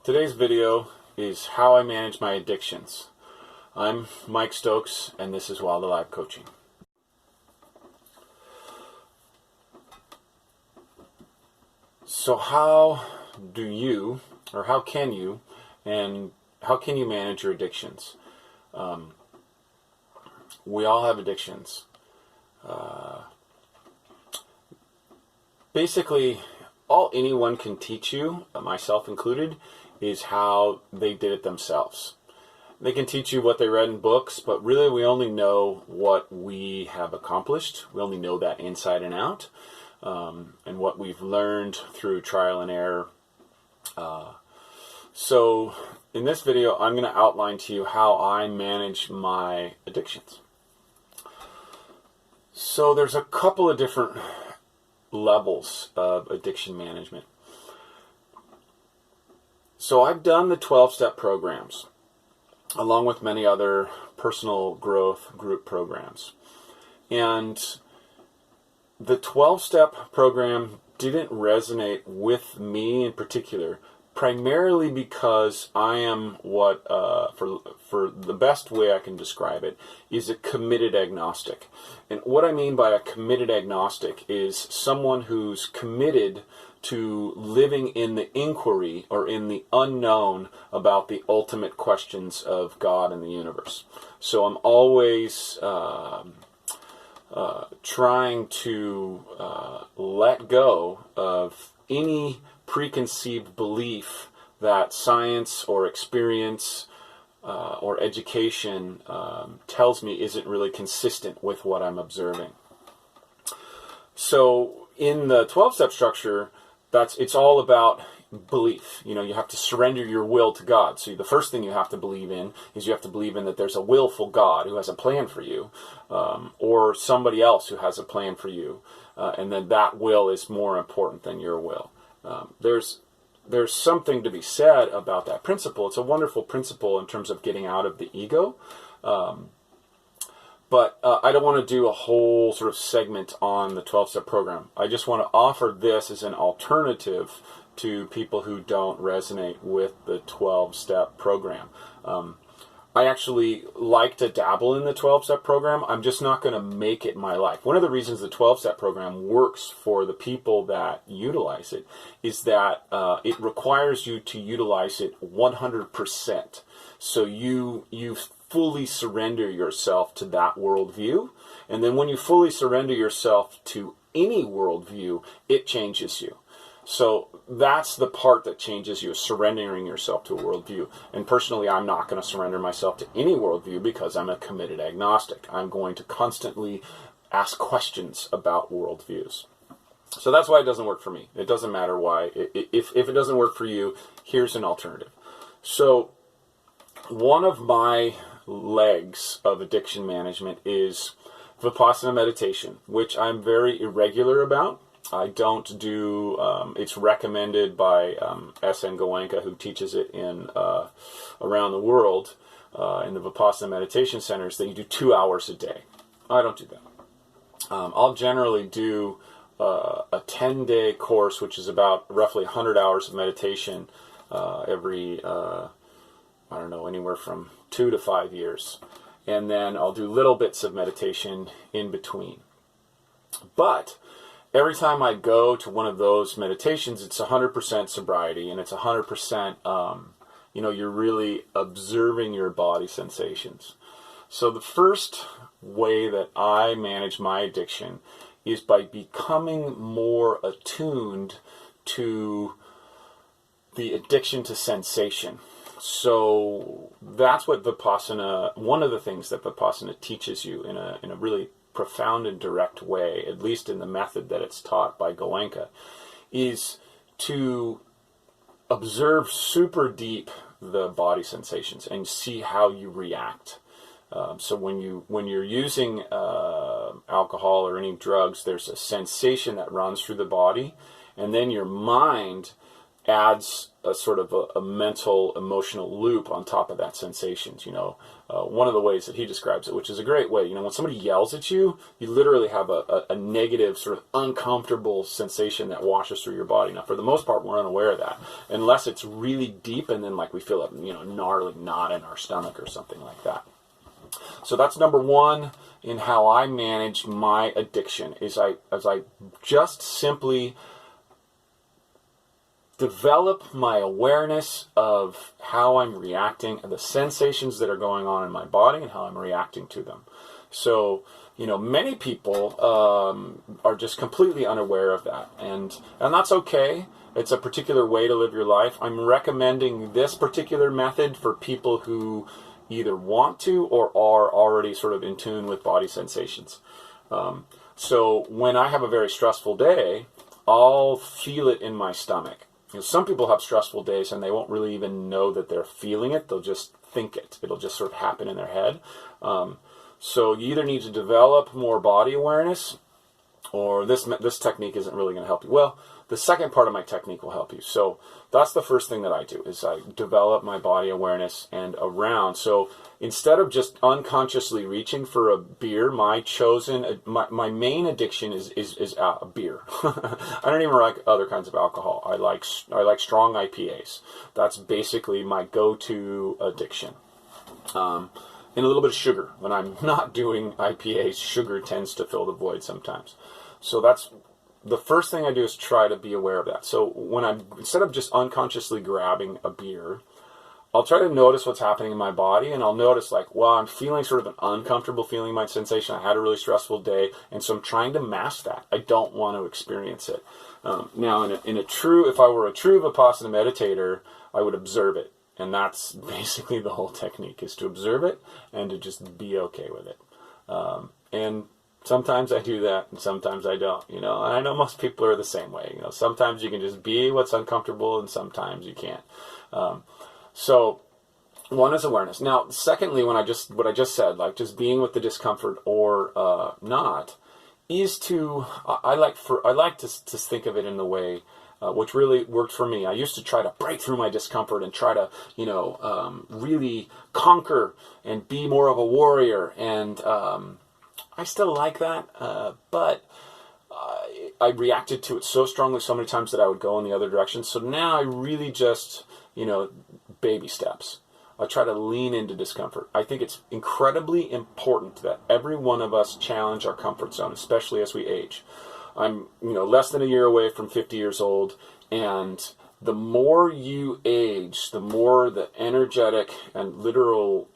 Today's video is how I manage my addictions. I'm Mike Stokes, and this is Wild Alive Coaching. So how do you, or how can you, and how can you manage your addictions? We all have addictions. Basically, all anyone can teach you, myself included, is how they did it themselves. They can teach you what they read in books, but really we only know what we have accomplished. We only know that inside and out, and what we've learned through trial and error. So in this video, I'm going to outline to you how I manage my addictions. So there's a couple of different levels of addiction management. So I've done the 12-step programs, along with many other personal growth group programs. And the 12-step program didn't resonate with me in particular, primarily because I am what, for the best way I can describe it, is a committed agnostic. And what I mean by a committed agnostic is someone who's committed to living in the inquiry or in the unknown about the ultimate questions of God and the universe. So I'm always trying to let go of any preconceived belief that science or experience or education tells me isn't really consistent with what I'm observing. So in the 12-step structure, it's all about belief. You know, you have to surrender your will to God. So the first thing you have to believe in is you have to believe in that there's a willful God who has a plan for you, or somebody else who has a plan for you, and then that will is more important than your will. There's something to be said about that principle. It's a wonderful principle in terms of getting out of the ego. But I don't want to do a whole sort of segment on the 12-step program. I just want to offer this as an alternative to people who don't resonate with the 12-step program. I actually like to dabble in the 12-step program. I'm just not going to make it my life. One of the reasons the 12-step program works for the people that utilize it is that it requires you to utilize it 100%. So you fully surrender yourself to that worldview. And then when you fully surrender yourself to any worldview, it changes you. So that's the part that changes you, surrendering yourself to a worldview. And personally, I'm not going to surrender myself to any worldview because I'm a committed agnostic. I'm going to constantly ask questions about worldviews. So that's why it doesn't work for me. It doesn't matter why. If it doesn't work for you, here's an alternative. So one of my legs of addiction management is Vipassana meditation, which I'm very irregular about. I don't do, it's recommended by S.N. Goenka, who teaches it in around the world in the Vipassana meditation centers, that you do 2 hours a day. I don't do that. I'll generally do a 10-day course, which is about roughly 100 hours of meditation every, I don't know, anywhere from 2 to 5 years. And then I'll do little bits of meditation in between. But every time I go to one of those meditations, it's 100% sobriety, and it's 100%, you're really observing your body sensations. So the first way that I manage my addiction is by becoming more attuned to the addiction to sensation. So that's what Vipassana, one of the things that Vipassana teaches you in a really profound and direct way, at least in the method that it's taught by Goenka, is to observe super deep the body sensations and see how you react. So when you're using alcohol or any drugs, there's a sensation that runs through the body, and then your mind adds a sort of a mental, emotional loop on top of that sensations. One of the ways that he describes it, which is a great way, when somebody yells at you, you literally have a negative, sort of uncomfortable sensation that washes through your body. Now, for the most part, we're unaware of that, unless it's really deep, and then like we feel a gnarly knot in our stomach or something like that. So that's number one in how I manage my addiction, is I just simply develop my awareness of how I'm reacting and the sensations that are going on in my body and how I'm reacting to them. So, many people are just completely unaware of that, and that's okay. It's a particular way to live your life. I'm recommending this particular method for people who either want to or are already sort of in tune with body sensations. So when I have a very stressful day, I'll feel it in my stomach. Some people have stressful days and they won't really even know that they're feeling it. They'll just think it. It'll just sort of happen in their head. So you either need to develop more body awareness, or this technique isn't really going to help you. Well, the second part of my technique will help you. So that's the first thing that I do, is I develop my body awareness and around. So instead of just unconsciously reaching for a beer, my main addiction is beer. I don't even like other kinds of alcohol. I like strong IPAs. That's basically my go-to addiction. And a little bit of sugar. When I'm not doing IPAs, sugar tends to fill the void sometimes. So that's the first thing I do, is try to be aware of that. So instead of just unconsciously grabbing a beer, I'll try to notice what's happening in my body, and I'll notice I'm feeling sort of an uncomfortable feeling, my sensation. I had a really stressful day, and so I'm trying to mask that. I don't want to experience it. Now, if I were a true Vipassana meditator, I would observe it. And that's basically the whole technique, is to observe it and to just be okay with it. And sometimes I do that, and sometimes I don't. And I know most people are the same way. Sometimes you can just be what's uncomfortable, and sometimes you can't. So one is awareness. Now, secondly, what I just said, like just being with the discomfort or not, is I like to think of it in the way which really worked for me. I used to try to break through my discomfort and try to, really conquer and be more of a warrior. And I still like that, but I reacted to it so strongly so many times that I would go in the other direction. So now I really just, baby steps. I try to lean into discomfort. I think it's incredibly important that every one of us challenge our comfort zone, especially as we age. I'm, less than a year away from 50 years old, and the more you age, the more the energetic and literal,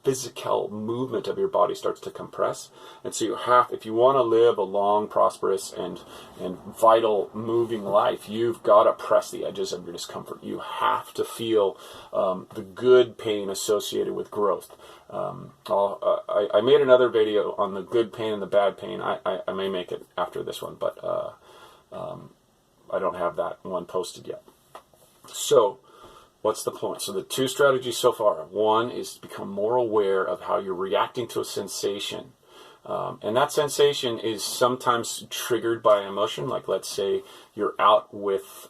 physical movement of your body starts to compress. And so if you want to live a long, prosperous, and vital, moving life, you've got to press the edges of your discomfort. You have to feel the good pain associated with growth. I made another video on the good pain and the bad pain. I may make it after this one, but I don't have that one posted yet. So what's the point? So the two strategies so far. One is to become more aware of how you're reacting to a sensation. And that sensation is sometimes triggered by an emotion. Like, let's say you're out with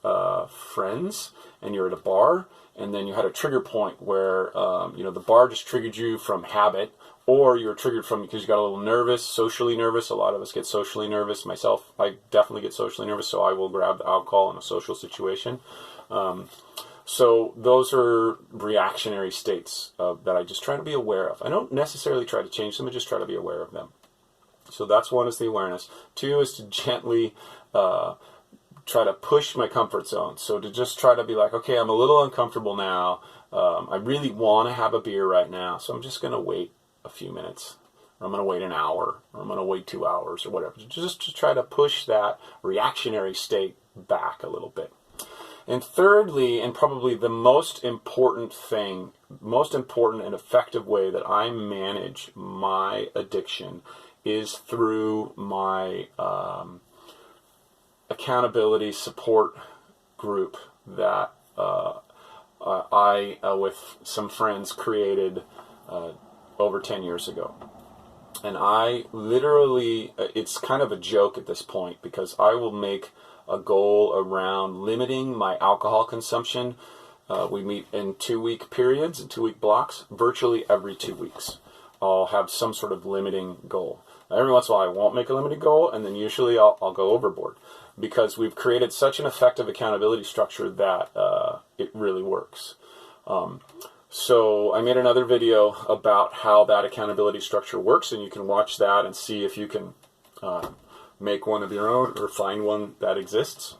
friends and you're at a bar, and then you had a trigger point where, the bar just triggered you from habit, or you were triggered because you got a little nervous, socially nervous. A lot of us get socially nervous. Myself, I definitely get socially nervous, so I will grab the alcohol in a social situation. So those are reactionary states that I just try to be aware of. I don't necessarily try to change them, I just try to be aware of them. So that's one, is the awareness. Two is to gently try to push my comfort zone. So to just try to be like, okay, I'm a little uncomfortable now. I really want to have a beer right now, so I'm just going to wait a few minutes. Or I'm going to wait an hour, or I'm going to wait 2 hours, or whatever. Just to try to push that reactionary state back a little bit. And thirdly, and probably the most important and effective way that I manage my addiction is through my accountability support group that I, with some friends, created over 10 years ago. And I literally, it's kind of a joke at this point, because I will make a goal around limiting my alcohol consumption. We meet in 2-week periods, in 2-week blocks, virtually every 2 weeks. I'll have some sort of limiting goal. Now, every once in a while I won't make a limiting goal, and then usually I'll go overboard, because we've created such an effective accountability structure that it really works. So I made another video about how that accountability structure works, and you can watch that and see if you can make one of your own or find one that exists.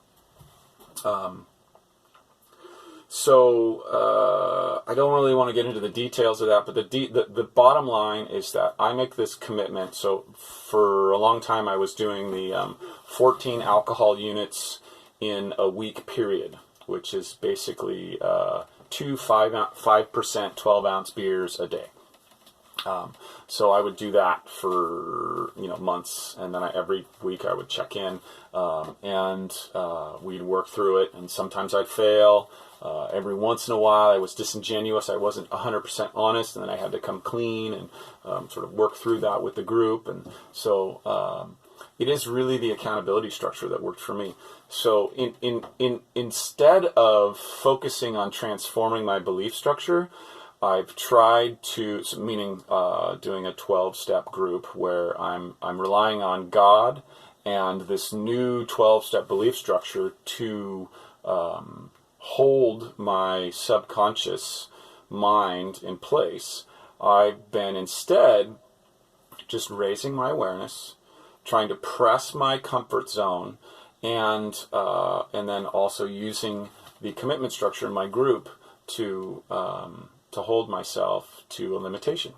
I don't really want to get into the details of that, but the bottom line is that I make this commitment. So for a long time I was doing the 14 alcohol units in a week period, which is basically 2 5% 12-ounce beers a day. So I would do that for months, and then every week I would check in, and we'd work through it, and sometimes I'd fail. Every once in a while I was disingenuous, I wasn't 100% honest, and then I had to come clean and sort of work through that with the group. And so it is really the accountability structure that worked for me. So instead of focusing on transforming my belief structure, I've tried to, meaning doing a 12-step group where I'm relying on God and this new 12-step belief structure to hold my subconscious mind in place. I've been instead just raising my awareness, trying to press my comfort zone, and then also using the commitment structure in my group to hold myself to a limitation.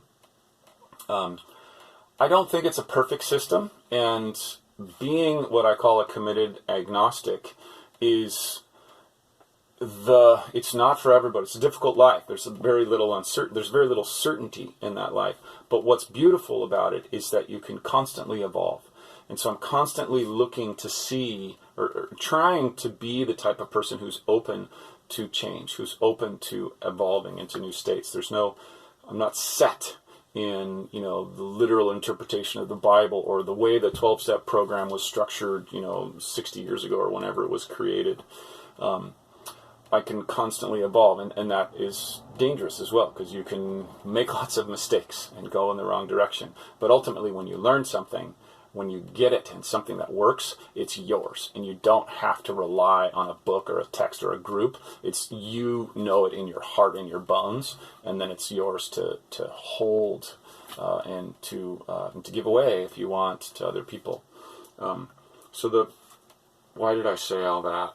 I don't think it's a perfect system, and being what I call a committed agnostic is it's not for everybody. It's a difficult life. There's very little certainty in that life. But what's beautiful about it is that you can constantly evolve. And so I'm constantly looking to see, or trying to be the type of person who's open to change, who's open to evolving into new states. I'm not set in, the literal interpretation of the Bible or the way the 12-step program was structured, 60 years ago or whenever it was created. I can constantly evolve, and that is dangerous as well, because you can make lots of mistakes and go in the wrong direction. But ultimately, when you learn something, when you get it and something that works, it's yours, and you don't have to rely on a book or a text or a group. It's it in your heart and your bones, and then it's yours to hold and to give away if you want to other people. Why did I say all that?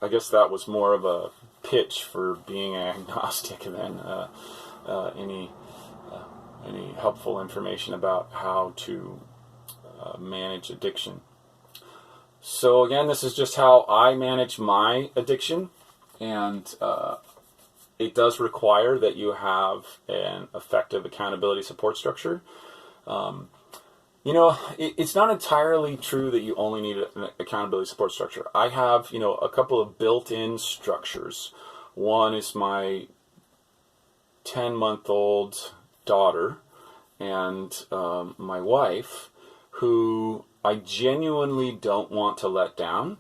I guess that was more of a pitch for being agnostic than any helpful information about how to manage addiction. So again, this is just how I manage my addiction, and it does require that you have an effective accountability support structure. It's not entirely true that you only need an accountability support structure. I have, a couple of built-in structures. One is my 10-month-old daughter and my wife, who I genuinely don't want to let down,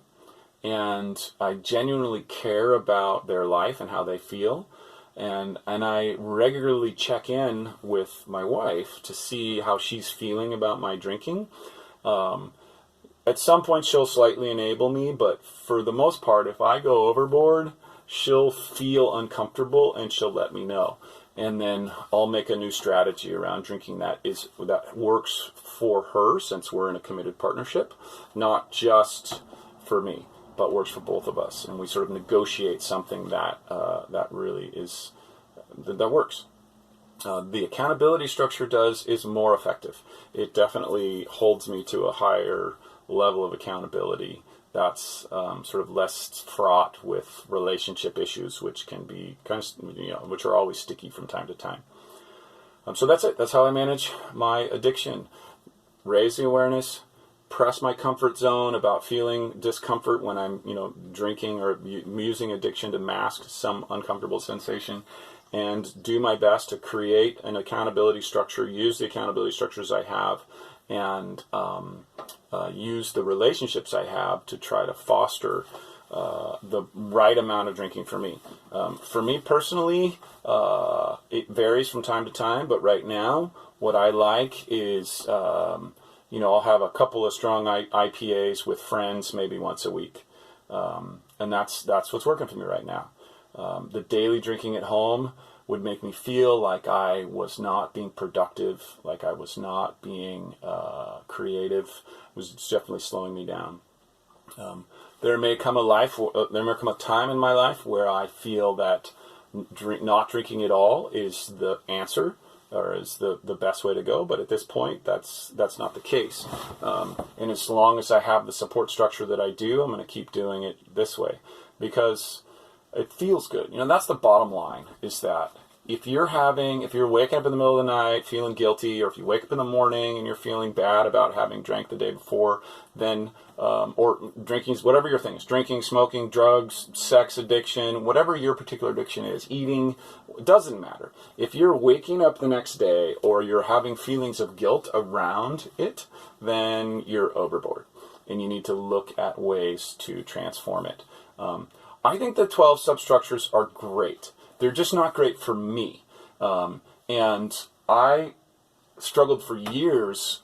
and I genuinely care about their life and how they feel. And I regularly check in with my wife to see how she's feeling about my drinking. At some point she'll slightly enable me, but for the most part, if I go overboard, she'll feel uncomfortable and she'll let me know. And then I'll make a new strategy around drinking that works for her, since we're in a committed partnership, not just for me, but works for both of us, and we sort of negotiate something that really is that works. The accountability structure is more effective. It definitely holds me to a higher level of accountability. That's sort of less fraught with relationship issues, which can be which are always sticky from time to time. So that's it. That's how I manage my addiction. Raise the awareness. Press my comfort zone about feeling discomfort when I'm, drinking, or using addiction to mask some uncomfortable sensation, and do my best to create an accountability structure, use the accountability structures I have, and use the relationships I have to try to foster the right amount of drinking for me. For me personally, it varies from time to time, but right now, what I like is, I'll have a couple of strong IPAs with friends maybe once a week. And that's what's working for me right now. The daily drinking at home would make me feel like I was not being productive, like I was not being creative. It was definitely slowing me down. There may come a time in my life where I feel that not drinking at all is the answer, or is the best way to go. But at this point, that's not the case. And as long as I have the support structure that I do, I'm going to keep doing it this way because it feels good. That's the bottom line, is that if you're waking up in the middle of the night feeling guilty, or if you wake up in the morning and you're feeling bad about having drank the day before, then, or drinking, whatever your thing is, drinking, smoking, drugs, sex addiction, whatever your particular addiction is, eating, it doesn't matter. If you're waking up the next day or you're having feelings of guilt around it, then you're overboard and you need to look at ways to transform it. I think the 12 substructures are great. They're just not great for me. And I struggled for years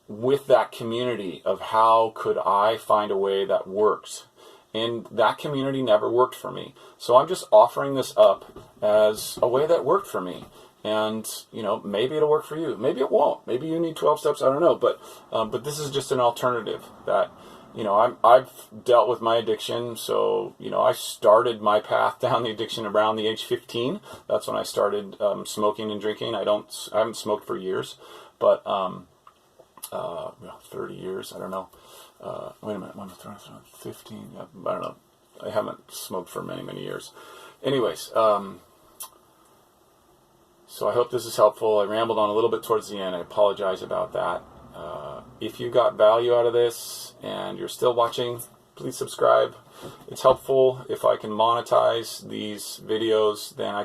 with that community of how could I find a way that works. And that community never worked for me. So I'm just offering this up as a way that worked for me. And, maybe it'll work for you. Maybe it won't. Maybe you need 12 steps. I don't know. But this is just an alternative that, I've dealt with my addiction. So, I started my path down the addiction around the age 15. That's when I started smoking and drinking. I haven't smoked for years, but 30 years. I don't know. Wait a minute. 15. I don't know. I haven't smoked for many, many years. Anyways, so I hope this is helpful. I rambled on a little bit towards the end. I apologize about that. If you got value out of this and you're still watching, please subscribe. It's helpful. If I can monetize these videos, then I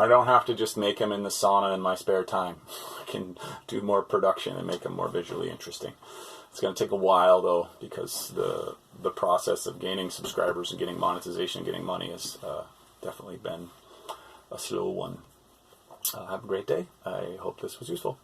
don't have to just make them in the sauna in my spare time. I can do more production and make them more visually interesting. It's going to take a while though, because the process of gaining subscribers and getting monetization, getting money has definitely been a slow one. Have a great day. I hope this was useful.